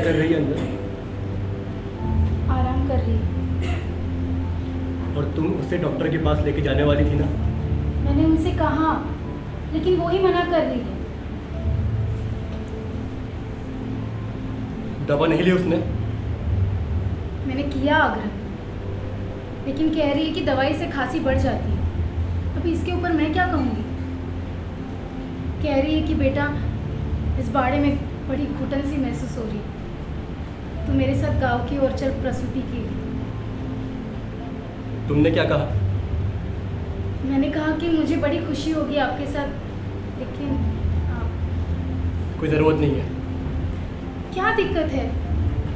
कर रही है अंदर? आराम कर रही है। और तुम उसे डॉक्टर के पास लेके जाने वाली थी ना? मैंने उनसे कहा, लेकिन वो ही मना कर रही है। दवा नहीं ली उसने? मैंने किया आग्रह, लेकिन कह रही है कि दवाई से खांसी बढ़ जाती है। अभी इसके ऊपर मैं क्या कहूँगी। कह रही है कि बेटा, इस बाड़े में बड़ी घुटन सी महसूस हो रही है, तो मेरे साथ गांव की ओर चल प्रसूति के लिए। तुमने क्या कहा? मैंने कहा कि मुझे बड़ी खुशी होगी आपके साथ, लेकिन आप... कोई ज़रूरत नहीं है। क्या दिक्कत है?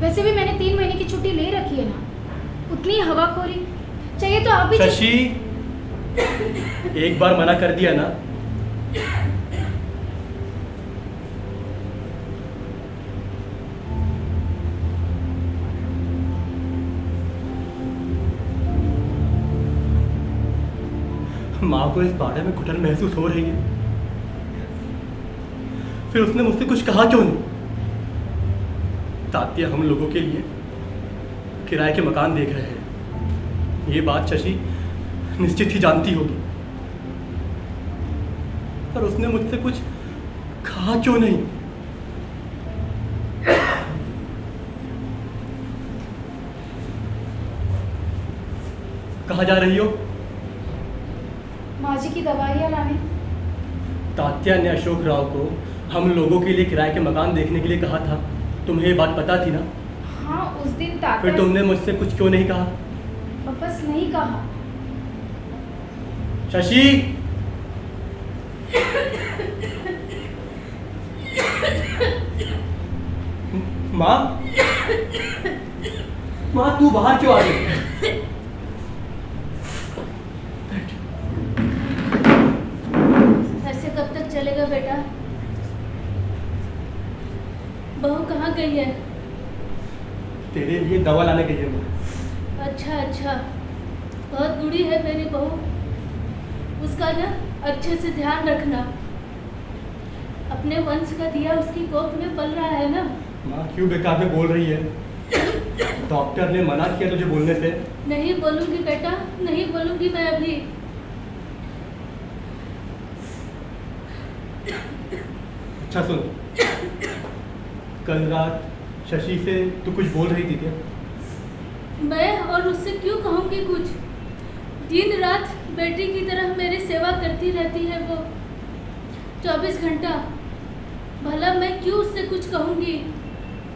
वैसे भी मैंने 3 महीने की छुट्टी ले रखी है ना, उतनी हवाखोरी चाहिए तो आप भी। शशि, एक बार मना कर दिया ना। माँ को इस बारे में घुटन महसूस हो रही है, फिर उसने मुझसे कुछ कहा क्यों नहीं? तात्या हम लोगों के लिए किराए के मकान देख रहे हैं, ये बात शशि निश्चित ही जानती होगी, पर उसने मुझसे कुछ कहा क्यों नहीं? कहाँ जा रही हो? माँ जी की दवाइयाँ लाने। तात्या ने अशोक राव को हम लोगों के लिए किराए के मकान देखने के लिए कहा था, तुम्हें ये बात पता थी ना? हाँ, उस दिन तात्या। फिर तुमने मुझसे कुछ क्यों नहीं कहा? बस नहीं कहा। शशि, माँ, माँ तू बाहर क्यों आ गई? ऐसे कब तक चलेगा बेटा? बहू कहाँ गई है? तेरे लिए दवा लाने के लिए। अच्छा अच्छा, बहुत बूढ़ी है मेरी बहू, उसका ना अच्छे से ध्यान रखना। अपने वंश का दिया उसकी कोख में पल रहा है ना। माँ क्यों बेकार में बोल रही है? डॉक्टर ने मना किया तुझे बोलने से। नहीं बोलूंगी बेटा, नहीं बोलूंगी मैं अभी। अच्छा सुन, कल रात शशि से तू कुछ बोल रही थी क्या? मैं और उससे क्यों कहूँगी कुछ? दिन रात बेटी की तरह मेरी सेवा करती रहती है वो, 24 घंटा। भला मैं क्यों उससे कुछ कहूँगी?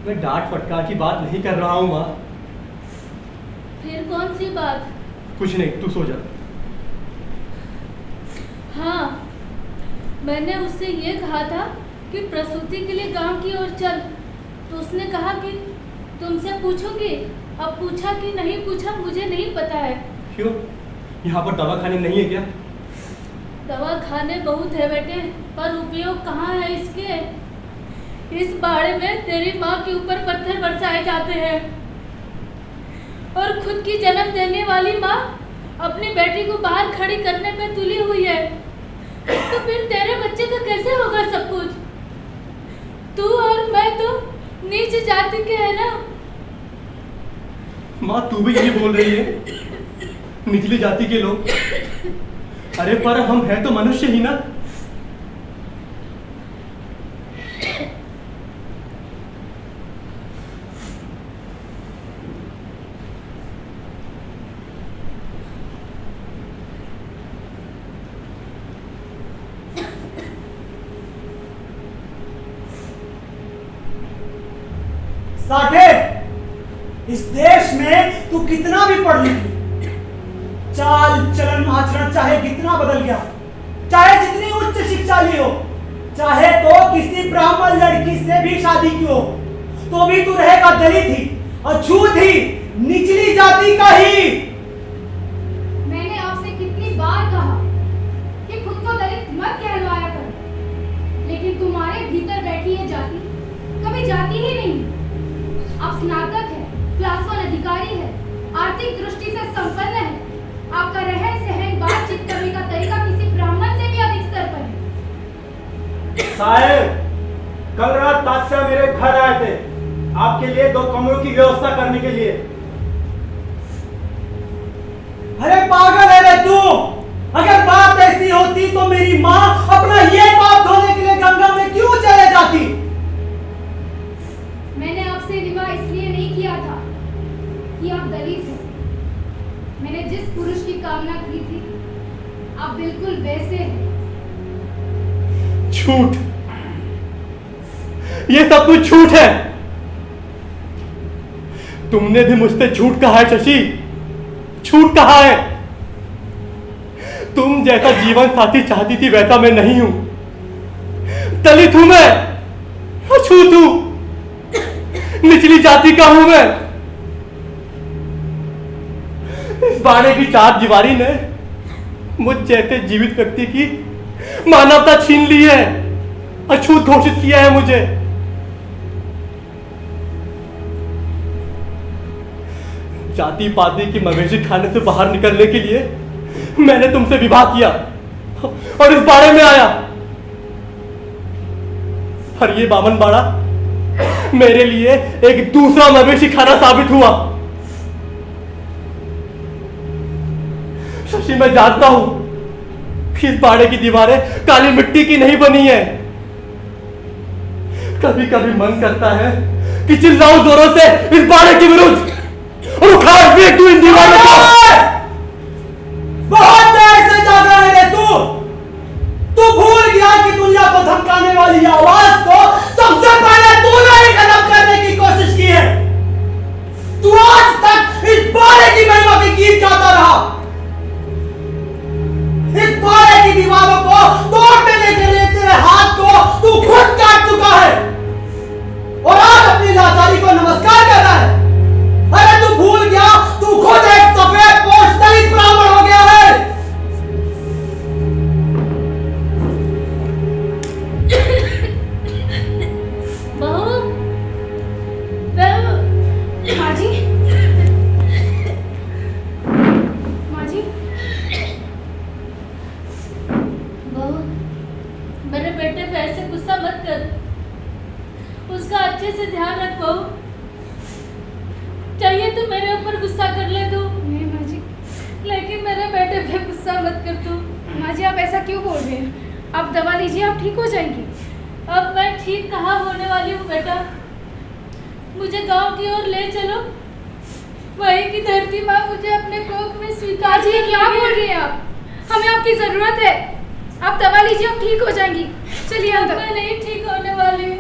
मैं डांट फटकार की बात नहीं कर रहा हूँ माँ। फिर कौन सी बात? कुछ नहीं, तू सो जा। हाँ, मैंने उससे ये कहा था कि प्रसूति के लिए गांव की ओर चल, तो उसने कहा कि तुमसे पूछूंगी। अब पूछा कि नहीं पूछा मुझे नहीं पता है। क्यों? यहाँ पर दवा खाने नहीं है क्या? दवा खाने बहुत है बेटे, पर उपयोग कहाँ है इसके? इस बाड़े में तेरी माँ के ऊपर पत्थर बरसाए जाते हैं, और खुद की जन्म देने वाली माँ अपनी बेटी को बाहर खड़ी करने पे तुली हुई है। तो फिर तेरे बच्चे का कैसे होगा सब कुछ? तू और मैं तो नीच जाति के है ना। माँ तू भी यही बोल रही है? निचली जाति के लोग? अरे पर हम हैं तो मनुष्य ही ना। साठे, इस देश में तू कितना भी पढ़ लिख, चाल चलन आचरण चाहे कितना बदल गया, चाहे जितनी उच्च शिक्षा ली हो, चाहे तो किसी ब्राह्मण लड़की से भी शादी की हो, तो भी तू रहेगा दलित ही, अछूत ही, निचली जाति का ही। मैंने आपसे कितनी बार कहा कि खुद को दलित मत कहलवाया कर, लेकिन तुम्हारे भीतर बैठी है जाति कभी जाती ही नहीं। आप स्नातक है, क्लास 1 अधिकारी है, आर्थिक दृष्टि से संपन्न है, आपका रहन सहन बातचीत करने का तरीका किसी ब्राह्मण से भी अधिक स्तर पर है। साहेब, कल रात तात्या मेरे घर आए थे, आपके लिए 2 कमरों की व्यवस्था करने के लिए। अरे पागल है रे तू। अगर बात ऐसी होती तो मेरी माँ अपना ये पाप धोने के लिए गंगा में क्यों चले जाती? मैंने आपसे विवाह इसलिए नहीं किया था कि आप दलित हैं। मैंने जिस पुरुष की कामना की थी आप बिल्कुल वैसे हैं। झूठ, ये सब कुछ झूठ है। तुमने भी मुझसे झूठ कहा है शशि, झूठ कहा है। तुम जैसा जीवन साथी चाहती थी वैसा मैं नहीं हूं। दलित हूं मैं, अछूत हूं, निचली जाति का हूं मैं। इस बाड़े की 4 दीवारी ने मुझ जैसे जीवित व्यक्ति की मानवता छीन ली है, अछूत घोषित किया है मुझे। जाति पाति की मवेशी खाने से बाहर निकलने के लिए मैंने तुमसे विवाह किया और इस बाड़े में आया। पर ये बामन बाड़ा मेरे लिए एक दूसरा मवेशी खाना साबित हुआ। शशि, मैं जानता हूं कि इस बाड़े की दीवारें काली मिट्टी की नहीं बनी है। कभी कभी मन करता है कि चिल्लाऊं जोरों से इस बाड़े के विरुद्ध और उखाड़ फेंक दूं इन दीवारों को। बहुत देर से जागा है रे तू। तू भूल गया कि दुनिया को धमकाने वाली आवाज को सबसे पहले तूने ही खत्म करने की कोशिश की है। तू आज तक इस बाड़े की महिमा की गीत गाता रहा। इस बाड़े की दीवारों को तोड़ने के लिए तेरे हाथ को तू खुद काट चुका है और आज अपनी लाचारी को नमस्कार कर रहा है। अरे तू भूल गया, तू खुद एक सफेद पोष दलित ब्राह्मण हो गया है। बहू, माँ जी, माँ जी, बहू, मेरे बेटे पे ऐसे गुस्सा मत कर। उसका अच्छे से ध्यान रख बहू। चाहिए तो मेरे ऊपर गुस्सा कर ले तू, नहीं माँ जी। लेकिन मेरे बेटे पे गुस्सा मत कर तू। माँ जी आप ऐसा क्यों बोल रहे हैं? आप दवा लीजिए, आप ठीक हो जाएंगी। अब मैं ठीक कहाँ होने वाली हूँ बेटा। मुझे गांव की ओर ले चलो। वहीं की धरती माँ मुझे अपने कोख में स्वीकार। माँ जी क्या बोल रही हैं आप? हमें आपकी जरूरत है। आप दवा लीजिए, आप ठीक हो जाएंगी। चलिए अब अंदर। मैं नहीं ठीक होने वाली।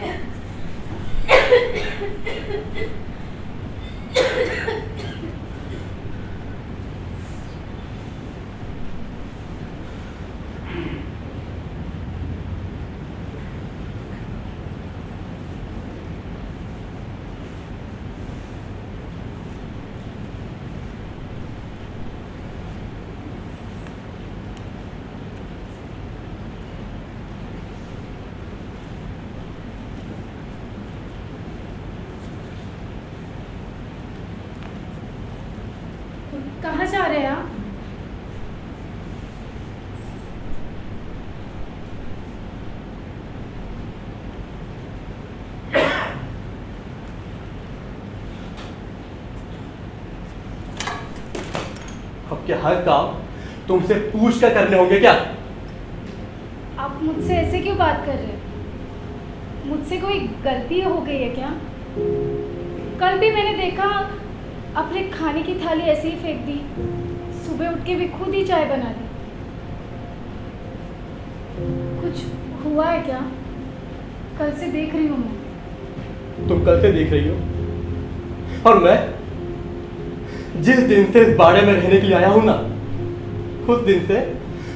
कहाँ जा रहे हैं आप? अब क्या हर काम तुमसे पूछ कर करने होंगे क्या? आप मुझसे ऐसे क्यों बात कर रहे हैं? मुझसे कोई गलती हो गई है क्या? कल भी मैंने देखा अपने खाने की थाली ऐसे ही फेंक दी। सुबह उठ के भी खुद ही चाय बना दी। कुछ हुआ है क्या? कल से देख रही हूँ मैं। तुम कल से देख रही हो और मैं जिस दिन से इस बाड़े में रहने के लिए आया हूं ना, उस दिन से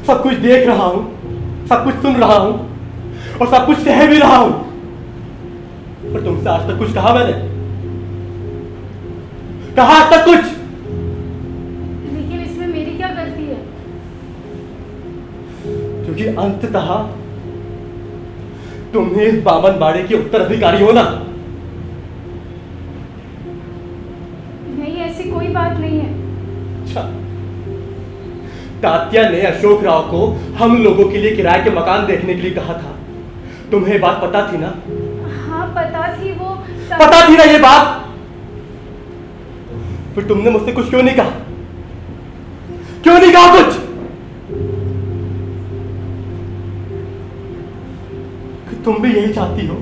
सब कुछ देख रहा हूं, सब कुछ सुन रहा हूं और सब कुछ सह भी रहा हूं। पर तुमसे आज तक कुछ कहा मैंने? कहा आज तक कुछ? लेकिन इसमें मेरी क्या गलती है? क्योंकि अंततः तुम ही इस बामन बाड़े के उत्तराधिकारी हो ना। नहीं, ऐसी कोई बात नहीं है। अच्छा, तात्या ने अशोक राव को हम लोगों के लिए किराए के मकान देखने के लिए कहा था। तुम्हें बात पता थी ना? हाँ पता थी। वो पता थी ना ये बात, फिर तुमने मुझसे कुछ क्यों नहीं कहा? क्यों नहीं कहा कुछ? कि तुम भी यही चाहती हो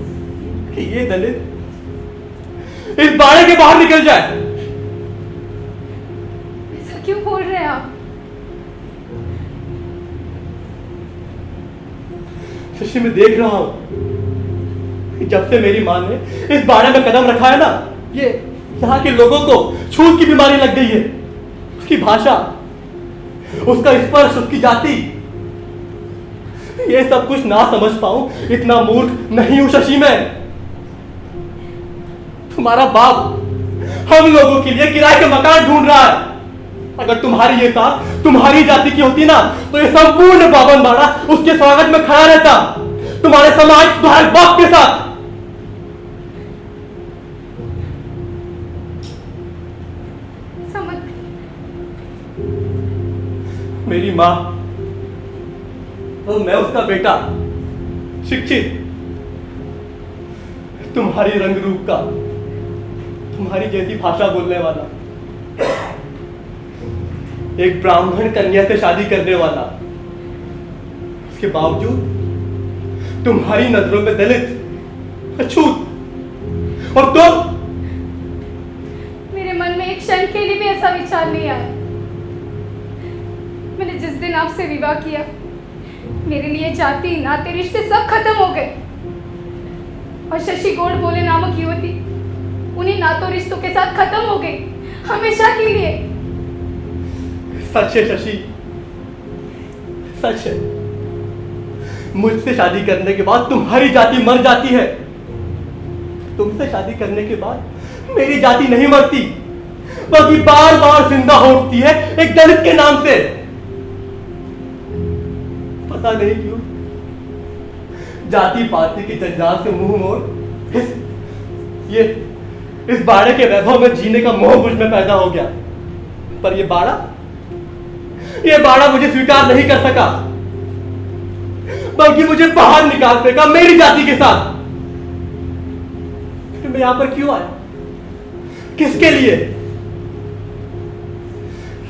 कि ये दलित इस बाड़े के बाहर निकल जाए? ऐसा क्यों बोल रहे हैं आप? शशि, मैं देख रहा हूं कि जब से मेरी मां ने इस बाड़े में कदम रखा है ना, ये यहाँ के लोगों को छूत की बीमारी लग गई है। उसकी भाषा, उसका स्पर्श, उसकी जाति, ये सब कुछ ना समझ पाऊं इतना मूर्ख नहीं हूं शशि मैं। तुम्हारा बाप हम लोगों के लिए किराए के मकान ढूंढ रहा है। अगर तुम्हारी ये सास तुम्हारी जाति की होती ना, तो ये संपूर्ण बावन बाड़ा उसके स्वागत में खड़ा रहता, तुम्हारे समाज, तुम्हारे बाप के साथ। समझ मेरी माँ और मैं उसका बेटा, शिक्षित, तुम्हारी रंग रूप का, तुम्हारी जैसी भाषा बोलने वाला, एक ब्राह्मण कन्या से शादी करने वाला, उसके बावजूद तुम्हारी नजरों में दलित, अछूत, और तुम। मेरे मन में एक क्षण के लिए भी ऐसा विचार नहीं आया। मैंने जिस दिन आपसे विवाह किया, मेरे लिए जाति, नाते, रिश्ते सब खत्म हो गए। और शशि गौड़ बोले नामक युवती उन्हीं नातों रिश्तों के साथ खत्म हो गई, हमेशा के लिए। सच है शशि, सच है। मुझसे शादी करने के बाद तुम्हारी जाति मर जाती है। तुमसे शादी करने के बाद मेरी जाति नहीं मरती, बल्कि बार बार जिंदा हो उठती है एक दलित के नाम से। पता नहीं क्यों जाति पाति की जंजाल से मुंह मोड़ इस बाड़े के वैभव में जीने का मोह मुझ में पैदा हो गया। पर ये बाड़ा मुझे स्वीकार नहीं कर सका, बल्कि मुझे बाहर निकाल फेंका मेरी जाति के साथ। फिर मैं यहां पर क्यों आया? किसके लिए?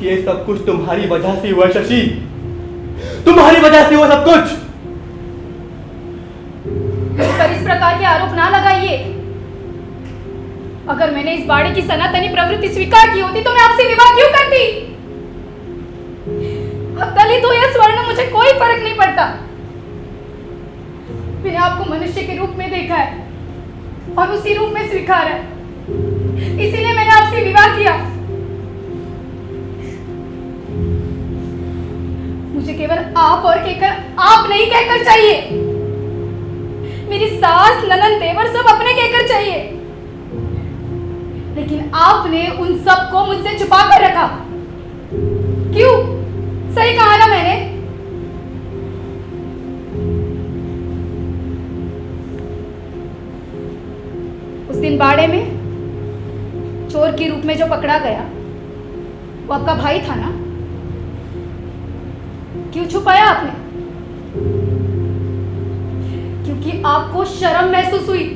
ये सब कुछ तुम्हारी वजह से हुआ शशि, तुम्हारी वजह से हुआ सब कुछ। मुझ पर इस प्रकार के आरोप ना लगाइए। अगर मैंने इस बाड़े की सनातनी प्रवृत्ति स्वीकार की होती तो मैं आपसे विवाह क्यों करती? अब दलित हो या स्वर्ण, मुझे कोई फर्क नहीं पड़ता। मैंने आपको मनुष्य के रूप में देखा है और उसी रूप में स्वीकारा है, इसीलिए मैंने आपसे विवाह किया। मुझे केवल आप और कहकर आप नहीं कहकर चाहिए। मेरी सास, ननद, देवर सब अपने कहकर चाहिए, लेकिन आपने उन सब को मुझसे छुपा कर रखा। क्यों? सही कहा ना मैंने? उस दिन बाड़े में चोर के रूप में जो पकड़ा गया वो आपका भाई था ना? क्यों छुपाया आपने? क्योंकि आपको शर्म महसूस हुई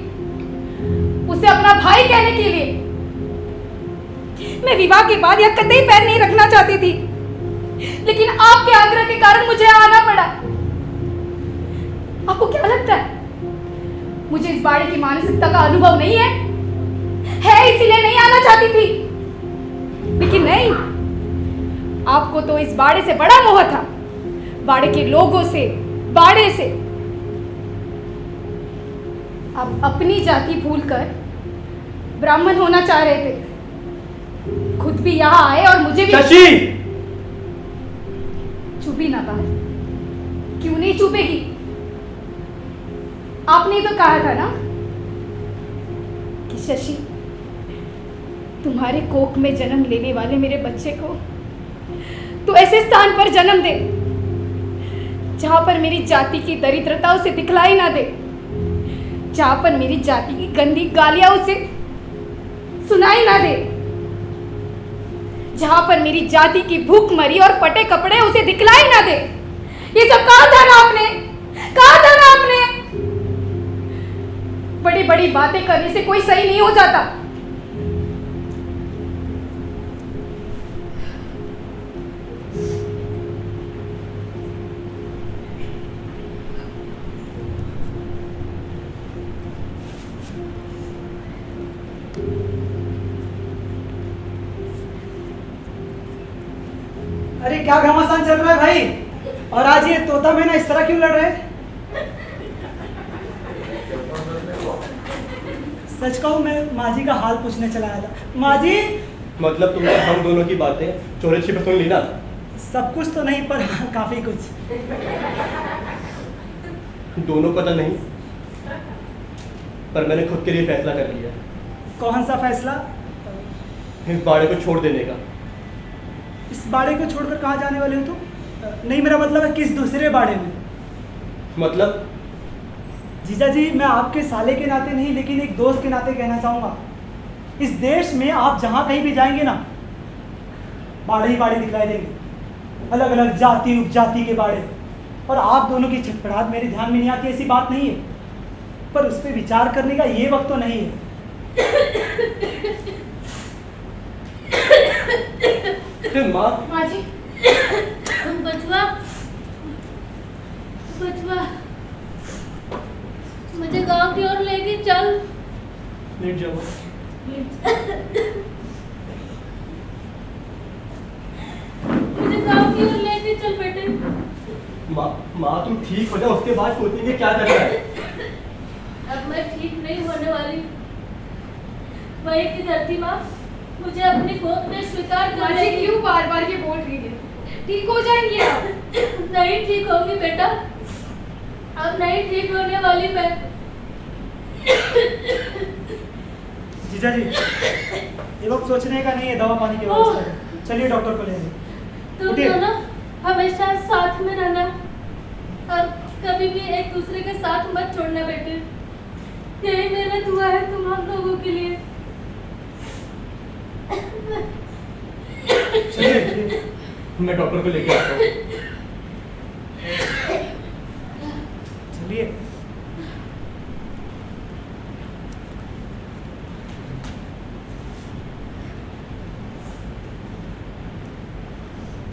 उसे अपना भाई कहने के लिए। मैं विवाह के बाद यह कतई पैर नहीं रखना चाहती थी, लेकिन आपके आग्रह के कारण मुझे आना पड़ा। आपको क्या लगता है मुझे इस बाड़े की मानसिकता का अनुभव नहीं है? इसीलिए नहीं आना चाहती थी। लेकिन नहीं, आपको तो इस बाड़े से बड़ा मोह था, बाड़े के लोगों से, बाड़े से। आप अपनी जाति भूलकर ब्राह्मण होना चाह रहे थे। खुद भी यहां आए और मुझे भी। शशि! चुपी ना बात, क्यों नहीं चुपेगी? आपने तो कहा था ना कि शशि, तुम्हारे कोख में जन्म लेने वाले मेरे बच्चे को तो ऐसे स्थान पर जन्म दे जहां पर मेरी जाति की दरिद्रता उसे दिखलाई ना दे, जहां पर मेरी जाति की गंदी गालियां उसे सुनाई ना दे, जहां पर मेरी जाति की भूखमरी और फटे कपड़े उसे दिखलाई ना दे। ये सब कहा था ना आपने? कहा था ना आपने? बड़े बड़े बड़ी बातें करने से कोई सही नहीं हो जाता। अरे क्या घमासान चल रहा है भाई? और आज ये तोता मैना इस तरह क्यों लड़ रहे हैं? सच कहूं, मैं माँ जी का हाल पूछने चला आया था। माँ जी, मतलब तुमने हम दोनों की बातें चोरी छिपे सुन ली ना? सब कुछ तो नहीं, पर काफी कुछ। दोनों को तो नहीं, पर मैंने खुद के लिए फैसला कर लिया। कौन सा फैसला? इस बाड़े को छोड़ देने का। इस बाड़े को छोड़कर कहाँ जाने वाले हो तुम? नहीं, मेरा मतलब है किस दूसरे बाड़े में। मतलब जीजा जी, मैं आपके साले के नाते नहीं, लेकिन एक दोस्त के नाते कहना चाहूँगा, इस देश में आप जहाँ कहीं भी जाएंगे ना, बाड़े ही बाड़े दिखलाई देंगे, अलग अलग जाति उपजाति के बाड़े। और आप दोनों की छटपटाहट मेरे ध्यान में नहीं आती, ऐसी बात नहीं है, पर उस पर विचार करने का ये वक्त तो नहीं है। माँ जी, बचवा, बचवा, मुझे गांव की ओर लेके चल। लेट जाओ। मुझे गांव की ओर लेके चल बेटे। माँ तुम ठीक हो जाओ, उसके बाद सोचेंगे क्या करना है। अब मैं ठीक नहीं होने वाली। वही की धरती माँ मुझे अपनी गोद में स्वीकार माँ कर जी लेगी। क्यों बार बार ये बोल रही है? ठीक हो जाएंगी आप। नहीं ठीक होगी बेटा, अब नहीं ठीक होने वाली मैं। जीजा जी, ये वक्त सोचने का नहीं है, दवा पानी की व्यवस्था है। चलिए डॉक्टर को ले आइए। तुम उठिए। दोनों हमेशा साथ में रहना और कभी भी एक दूसरे के साथ मत छोड़ना बेटे। यही मेरा दुआ है तुम हम लोगों के लिए। चलिए। मैं डॉक्टर को लेके आता हूँ। चलिए।